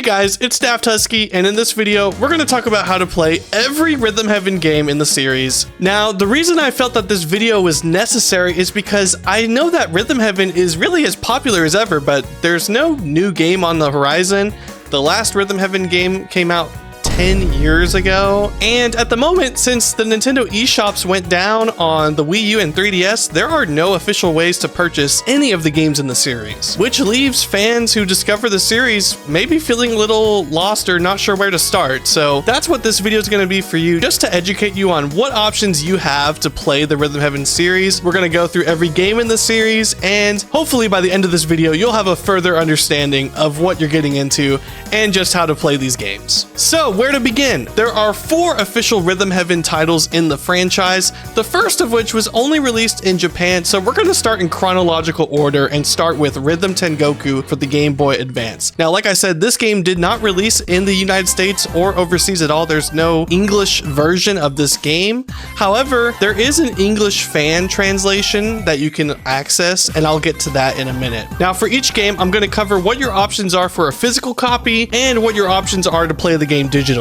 Hey guys, it's DaftHusky, and in this video, we're going to talk about how to play every Rhythm Heaven game in the series. Now, the reason I felt that this video was necessary is because I know that Rhythm Heaven is really as popular as ever, but there's no new game on the horizon. The last Rhythm Heaven game came out 10 years ago, and at the moment, since the Nintendo eShops went down on the Wii U and 3DS, there are no official ways to purchase any of the games in the series, which leaves fans who discover the series maybe feeling a little lost or not sure where to start. So that's what this video is going to be for you, just to educate you on what options you have to play the Rhythm Heaven series. We're going to go through every game in the series, and hopefully by the end of this video, you'll have a further understanding of what you're getting into and just how to play these games. So where to begin? There are 4 official Rhythm Heaven titles in the franchise, the first of which was only released in Japan, so we're going to start in chronological order and start with Rhythm Tengoku for the Game Boy Advance. Now, like I said, this game did not release in the United States or overseas at all. There's no English version of this game. However, there is an English fan translation that you can access, and I'll get to that in a minute. Now, for each game, I'm going to cover what your options are for a physical copy and what your options are to play the game digitally.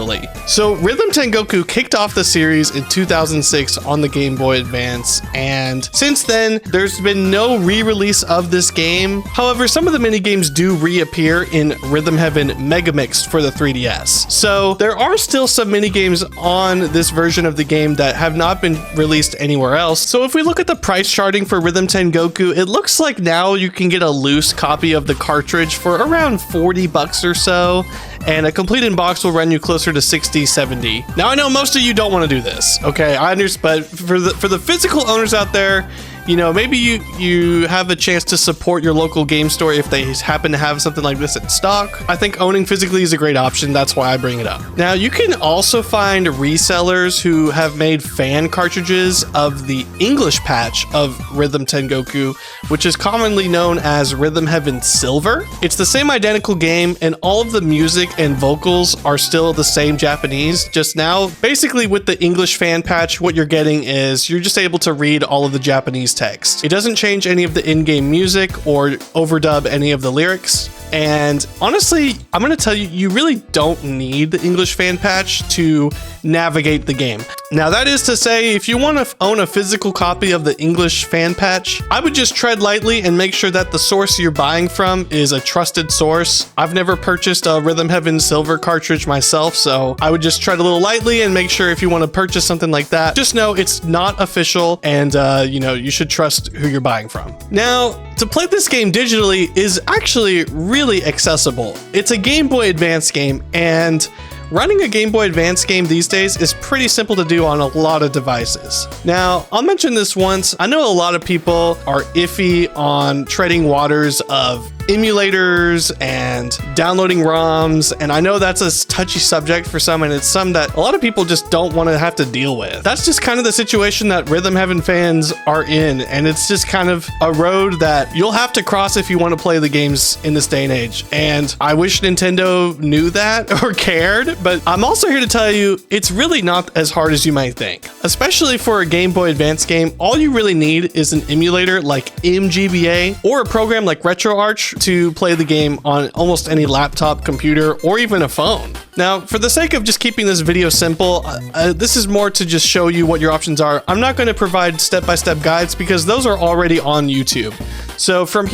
So Rhythm Tengoku kicked off the series in 2006 on the Game Boy Advance, and since then there's been no re-release of this game. However, some of the minigames do reappear in Rhythm Heaven Megamix for the 3DS. So there are still some minigames on this version of the game that have not been released anywhere else. So if we look at the price charting for Rhythm Tengoku, it looks like now you can get a loose copy of the cartridge for around 40 bucks or so, and a complete in-box will run you closer to 60, 70. Now, I know most of you don't want to do this, okay? I understand, but for the physical owners out there, you know, maybe you have a chance to support your local game store if they happen to have something like this in stock. I think owning physically is a great option. That's why I bring it up. Now, you can also find resellers who have made fan cartridges of the English patch of Rhythm Tengoku, which is commonly known as Rhythm Heaven Silver. It's the same identical game, and all of the music and vocals are still the same Japanese. Just now, basically with the English fan patch, what you're getting is you're just able to read all of the Japanese text. It doesn't change any of the in-game music or overdub any of the lyrics. And honestly, I'm going to tell you, you really don't need the English fan patch to navigate the game. Now, that is to say, if you want to own a physical copy of the English fan patch, I would just tread lightly and make sure that the source you're buying from is a trusted source. I've never purchased a Rhythm Heaven Silver cartridge myself, so I would just tread a little lightly and make sure if you want to purchase something like that, just know it's not official, and you know, you should trust who you're buying from. Now, to play this game digitally is actually really accessible. It's a Game Boy Advance game, and running a Game Boy Advance game these days is pretty simple to do on a lot of devices. Now, I'll mention this once. I know a lot of people are iffy on treading waters of emulators and downloading ROMs, and I know that's a touchy subject for some, and it's some that a lot of people just don't want to have to deal with. That's just kind of the situation that Rhythm Heaven fans are in, and it's just kind of a road that you'll have to cross if you want to play the games in this day and age. And I wish Nintendo knew that or cared, but I'm also here to tell you it's really not as hard as you might think. Especially for a Game Boy Advance game, all you really need is an emulator like MGBA or a program like RetroArch to play the game on almost any laptop, computer, or even a phone. Now, for the sake of just keeping this video simple, this is more to just show you what your options are. I'm not going to provide step-by-step guides because those are already on YouTube. So from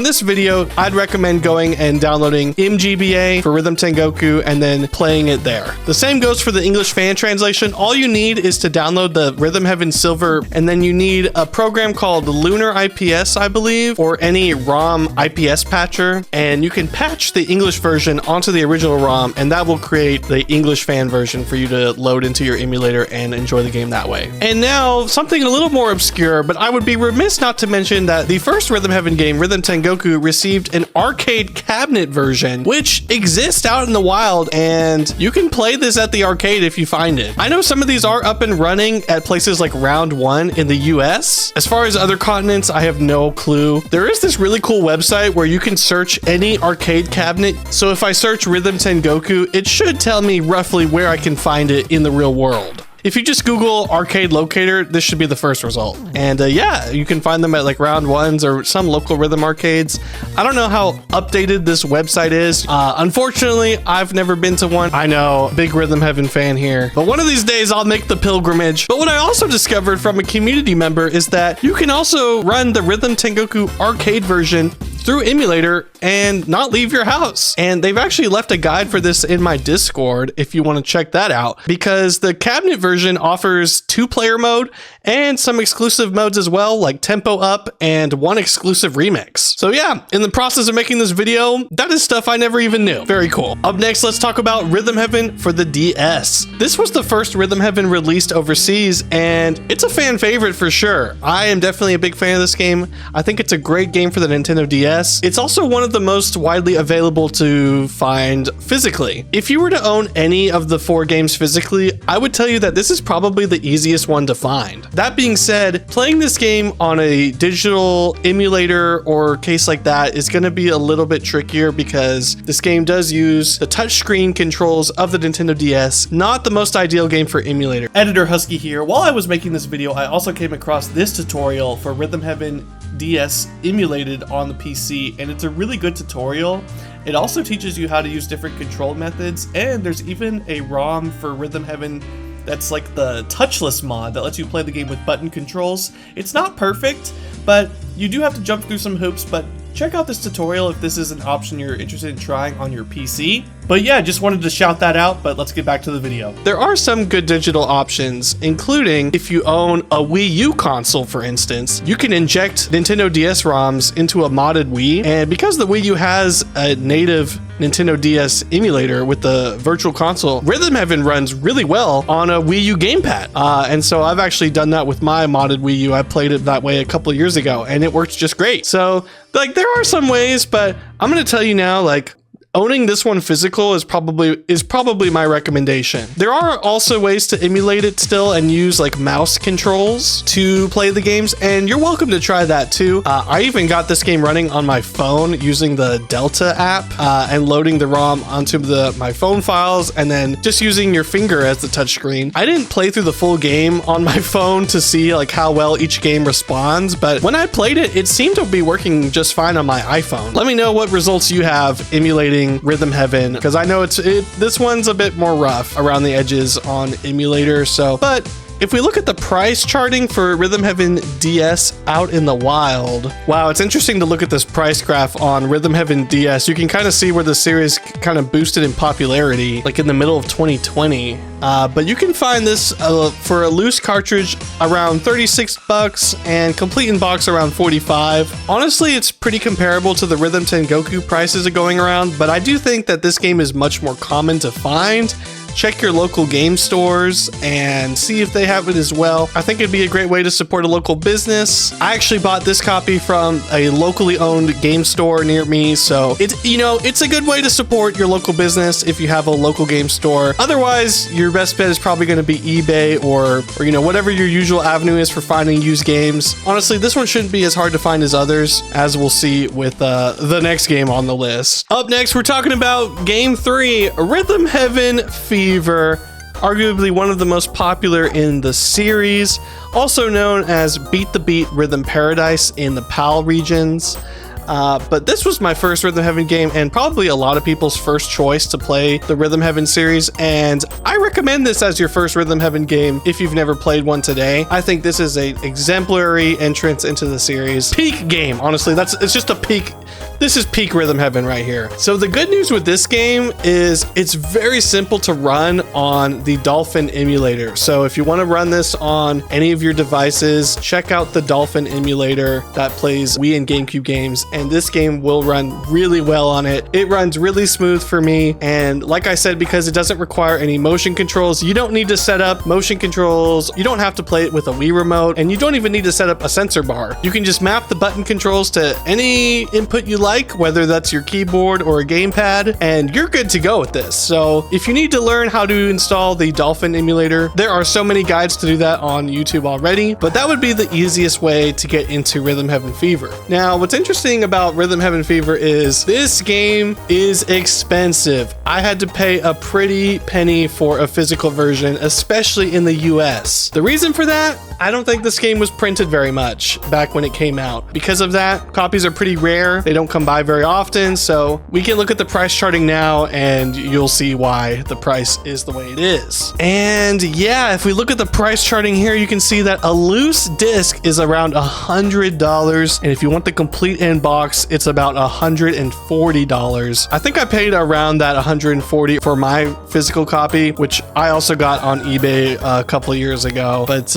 this video, I'd recommend going and downloading MGBA for Rhythm Tengoku and then playing it there. The same goes for the English fan translation. All you need is to download the Rhythm Heaven Silver, and then you need a program called Lunar IPS, I believe, or any ROM IPS patcher, and you can patch the English version onto the original ROM, and that will create the English fan version for you to load into your emulator and enjoy the game that way. And now, something a little more obscure, but I would be remiss not to mention that the first Rhythm Heaven game, Rhythm Tengoku, received an arcade cabinet version, which exists out in the wild, and you can play this at the arcade if you find it. I know some of these are up and running at places like Round 1 in the US. As far as other continents, I have no clue. There is this really cool website where you can search any arcade cabinet. So if I search Rhythm Tengoku, it should tell me roughly where I can find it in the real world. If you just Google arcade locator, this should be the first result. And yeah, you can find them at like Round Ones or some local rhythm arcades. I don't know how updated this website is. Unfortunately, I've never been to one. I know, big Rhythm Heaven fan here, but one of these days I'll make the pilgrimage. But what I also discovered from a community member is that you can also run the Rhythm Tengoku arcade version through emulator and not leave your house. And they've actually left a guide for this in my Discord if you want to check that out, because the cabinet version offers 2-player mode and some exclusive modes as well, like tempo up and one exclusive remix. So yeah, in the process of making this video, that is stuff I never even knew. Very cool. Up next, let's talk about Rhythm Heaven for the DS. This was the first Rhythm Heaven released overseas, and it's a fan favorite for sure. I am definitely a big fan of this game. I think it's a great game for the Nintendo DS. It's also one of the most widely available to find physically. If you were to own any of the 4 games physically, I would tell you that this is probably the easiest one to find. That being said, playing this game on a digital emulator or case like that is going to be a little bit trickier, because this game does use the touchscreen controls of the Nintendo DS. Not the most ideal game for emulator. Editor Husky here. While I was making this video, I also came across this tutorial for Rhythm Heaven DS emulated on the PC, and it's a really good tutorial. It also teaches you how to use different control methods, and there's even a ROM for Rhythm Heaven that's like the touchless mod that lets you play the game with button controls. It's not perfect, but you do have to jump through some hoops, but check out this tutorial if this is an option you're interested in trying on your PC. But yeah, just wanted to shout that out, but let's get back to the video. There are some good digital options, including if you own a Wii U console, for instance, you can inject Nintendo DS ROMs into a modded Wii, and because the Wii U has a native Nintendo DS emulator with the virtual console, Rhythm Heaven runs really well on a Wii U gamepad. And so I've actually done that with my modded Wii U. I played it that way a couple of years ago, and it works just great. So like, there are some ways, but I'm gonna tell you now, like, owning this one physical is probably my recommendation. There are also ways to emulate it still and use like mouse controls to play the games, and you're welcome to try that too. I even got this game running on my phone using the Delta app and loading the ROM onto my phone files and then just using your finger as the touchscreen. I didn't play through the full game on my phone to see like how well each game responds, but when I played it, it seemed to be working just fine on my iPhone. Let me know what results you have emulating Rhythm Heaven, because I know this one's a bit more rough around the edges on emulator. So, but if we look at the price charting for Rhythm Heaven DS out in the wild, wow, it's interesting to look at this price graph on Rhythm Heaven DS. You can kind of see where the series kind of boosted in popularity, like in the middle of 2020. But you can find this for a loose cartridge around $36 and complete in box around $45. Honestly, it's pretty comparable to the Rhythm Tengoku prices going around, but I do think that this game is much more common to find. Check your local game stores and see if they have it as well. I think it'd be a great way to support a local business. I actually bought this copy from a locally owned game store near me, so it's a good way to support your local business if you have a local game store. Otherwise, your best bet is probably going to be eBay or whatever your usual avenue is for finding used games. Honestly, this one shouldn't be as hard to find as others, as we'll see with the next game on the list. Up next, we're talking about Game 3, Rhythm Heaven Fever, arguably one of the most popular in the series, also known as Beat the Beat Rhythm Paradise in the PAL regions. But this was my first Rhythm Heaven game and probably a lot of people's first choice to play the Rhythm Heaven series, and I recommend this as your first Rhythm Heaven game if you've never played one today. I think this is an exemplary entrance into the series. Peak game, honestly. It's just a peak. This is peak Rhythm Heaven right here. So the good news with this game is it's very simple to run on the Dolphin emulator. So if you want to run this on any of your devices, check out the Dolphin emulator that plays Wii and GameCube games, and this game will run really well on it. It runs really smooth for me, and like I said, because it doesn't require any motion controls, you don't need to set up motion controls, you don't have to play it with a Wii remote, and you don't even need to set up a sensor bar. You can just map the button controls to any input you like like, whether that's your keyboard or a gamepad, and you're good to go with this. So if you need to learn how to install the Dolphin emulator, there are so many guides to do that on YouTube already, but that would be the easiest way to get into Rhythm Heaven Fever. Now, what's interesting about Rhythm Heaven Fever is this game is expensive. I had to pay a pretty penny for a physical version, especially in the US. The reason for that, I don't think this game was printed very much back when it came out. Because of that, copies are pretty rare. They don't come by very often. So we can look at the price charting now and you'll see why the price is the way it is. And yeah, if we look at the price charting here, you can see that a loose disc is around $100. And if you want the complete in-box, it's about $140. I think I paid around that $140 for my physical copy, which I also got on eBay a couple of years ago. But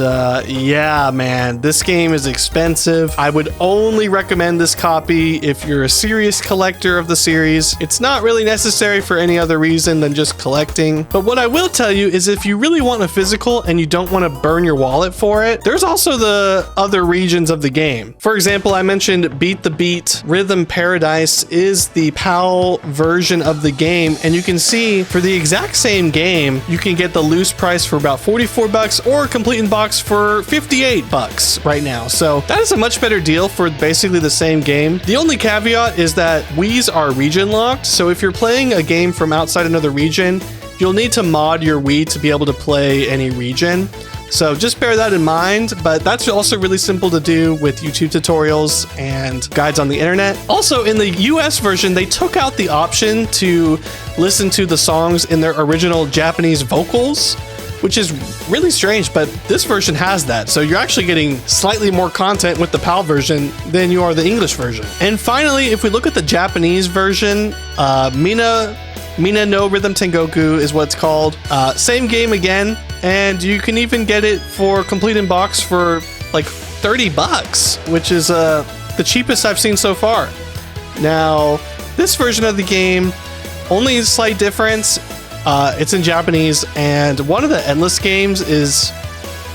yeah, man, this game is expensive. I would only recommend this copy if you're a serious collector of the series. It's not really necessary for any other reason than just collecting. But what I will tell you is if you really want a physical and you don't want to burn your wallet for it, there's also the other regions of the game. For example, I mentioned Beat the Beat. Rhythm Paradise is the PAL version of the game, and you can see for the exact same game, you can get the loose price for about $44 or complete in box for $58 right now. So that is a much better deal for basically the same game. The only caveat is that Wii's are region locked. So if you're playing a game from outside another region, you'll need to mod your Wii to be able to play any region. So just bear that in mind, but that's also really simple to do with YouTube tutorials and guides on the internet. Also, in the US version, they took out the option to listen to the songs in their original Japanese vocals, which is really strange, but this version has that. So you're actually getting slightly more content with the PAL version than you are the English version. And finally, if we look at the Japanese version, Mina no Rhythm Tengoku is what it's called. Same game again, and you can even get it for complete in box for like $30, which is the cheapest I've seen so far. Now, this version of the game, only a slight difference. It's in Japanese, and one of the Endless games is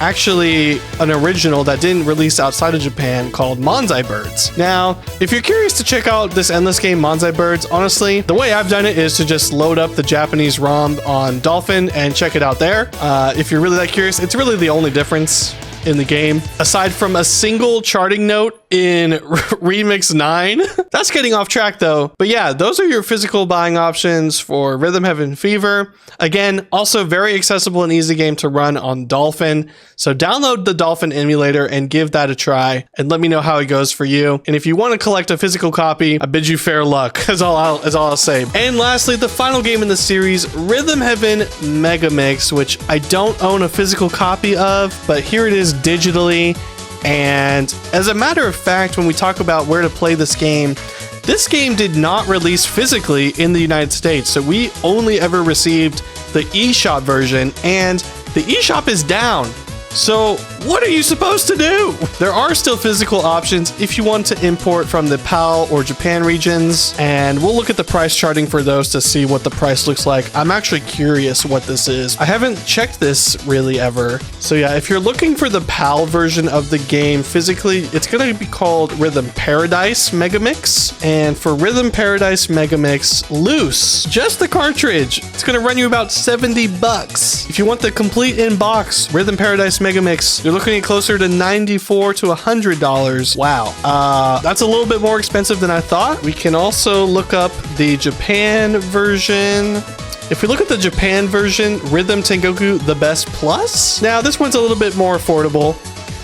actually an original that didn't release outside of Japan called Manzai Birds. Now, if you're curious to check out this Endless game, Manzai Birds, honestly, the way I've done it is to just load up the Japanese ROM on Dolphin and check it out there. If you're really that curious, it's really the only difference in the game, aside from a single charting note in Remix 9. That's getting off track though. But yeah, those are your physical buying options for Rhythm Heaven Fever. Again, also very accessible and easy game to run on Dolphin. So download the Dolphin emulator and give that a try and let me know how it goes for you. And if you want to collect a physical copy, I bid you fair luck, is all I'll say. And lastly, the final game in the series, Rhythm Heaven Megamix, which I don't own a physical copy of, but here it is digitally. And as a matter of fact, when we talk about where to play this game did not release physically in the United States. So we only ever received the eShop version, and the eShop is down. So what are you supposed to do? There are still physical options if you want to import from the PAL or Japan regions, and we'll look at the price charting for those to see what the price looks like. I'm actually curious what this is. I haven't checked this really ever. So yeah, if you're looking for the PAL version of the game physically, it's going to be called Rhythm Paradise Megamix. And for Rhythm Paradise Megamix loose, just the cartridge, it's going to run you about $70. If you want the complete in-box Rhythm Paradise Megamix, you're looking at closer to $94 to $100. Wow. That's a little bit more expensive than I thought. We can also look up the Japan version. If we look at the Japan version, Rhythm Tengoku The Best Plus. Now, this one's a little bit more affordable.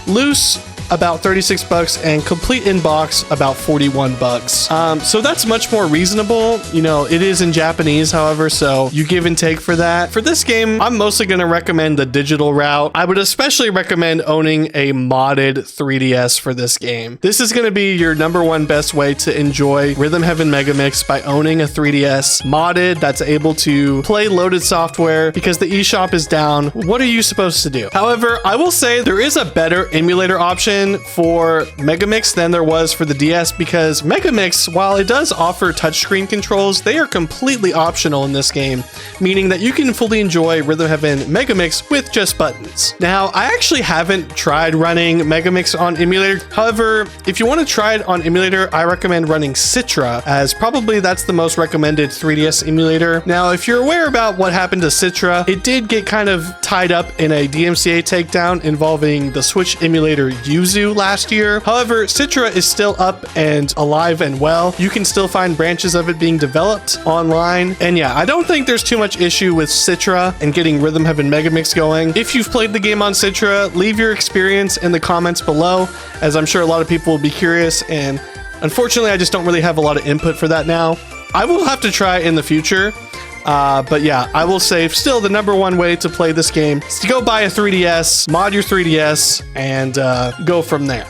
Loose, about $36, and complete in box about $41. So that's much more reasonable. You know, it is in Japanese, however, so you give and take for that. For this game, I'm mostly going to recommend the digital route. I would especially recommend owning a modded 3DS for this game. This is going to be your #1 best way to enjoy Rhythm Heaven Megamix, by owning a 3DS modded that's able to play loaded software, because the eShop is down. What are you supposed to do? However, I will say there is a better emulator option option for Megamix than there was for the DS, because Megamix, while it does offer touchscreen controls, they are completely optional in this game, meaning that you can fully enjoy Rhythm Heaven Megamix with just buttons. Now, I actually haven't tried running Megamix on emulator. However, if you want to try it on emulator, I recommend running Citra, as probably that's the most recommended 3DS emulator. Now, if you're aware about what happened to Citra, it did get kind of tied up in a DMCA takedown involving the Switch emulator Yuzu last year. However, Citra is still up and alive and well. You can still find branches of it being developed online. And yeah, I don't think there's too much issue with Citra and getting Rhythm Heaven Megamix going. If you've played the game on Citra, leave your experience in the comments below, as I'm sure a lot of people will be curious, and unfortunately, I just don't really have a lot of input for that now. I will have to try in the future. But yeah, I will say still the #1 way to play this game is to go buy a 3DS, mod your 3DS, and go from there.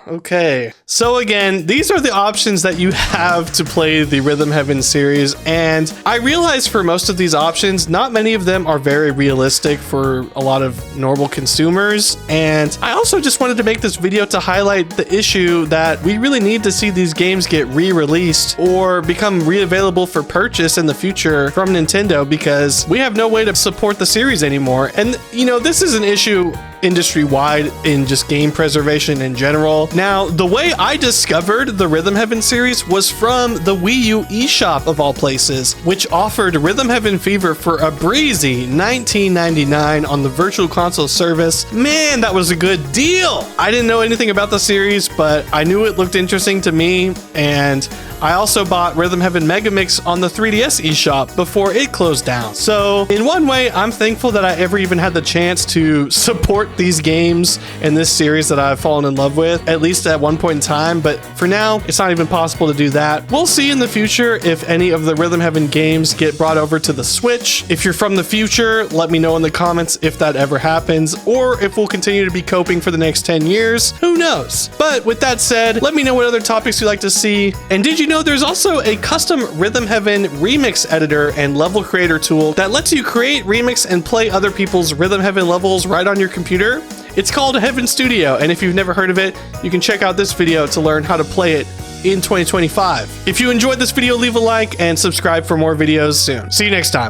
Okay, so again, these are the options that you have to play the Rhythm Heaven series, and I realize for most of these options, not many of them are very realistic for a lot of normal consumers, and I also just wanted to make this video to highlight the issue that we really need to see these games get re-released or become re-available for purchase in the future from Nintendo, because we have no way to support the series anymore. And you know, this is an issue industry-wide in just game preservation in general. Now, the way I discovered the Rhythm Heaven series was from the Wii U eShop of all places, which offered Rhythm Heaven Fever for a breezy $19.99 on the Virtual Console service. Man, that was a good deal! I didn't know anything about the series, but I knew it looked interesting to me, and I also bought Rhythm Heaven Megamix on the 3DS eShop before it closed down. So in one way, I'm thankful that I ever even had the chance to support these games in this series that I've fallen in love with, at least at one point in time. But for now, it's not even possible to do that. We'll see in the future if any of the Rhythm Heaven games get brought over to the Switch. If you're from the future, let me know in the comments if that ever happens, or if we'll continue to be coping for the next 10 years. Who knows? But with that said, let me know what other topics you'd like to see. And did you know there's also a custom Rhythm Heaven remix editor and level creator tool that lets you create, remix, and play other people's Rhythm Heaven levels right on your computer? It's called Heaven Studio, and if you've never heard of it, you can check out this video to learn how to play it in 2025. If you enjoyed this video, leave a like and subscribe for more videos soon. See you next time.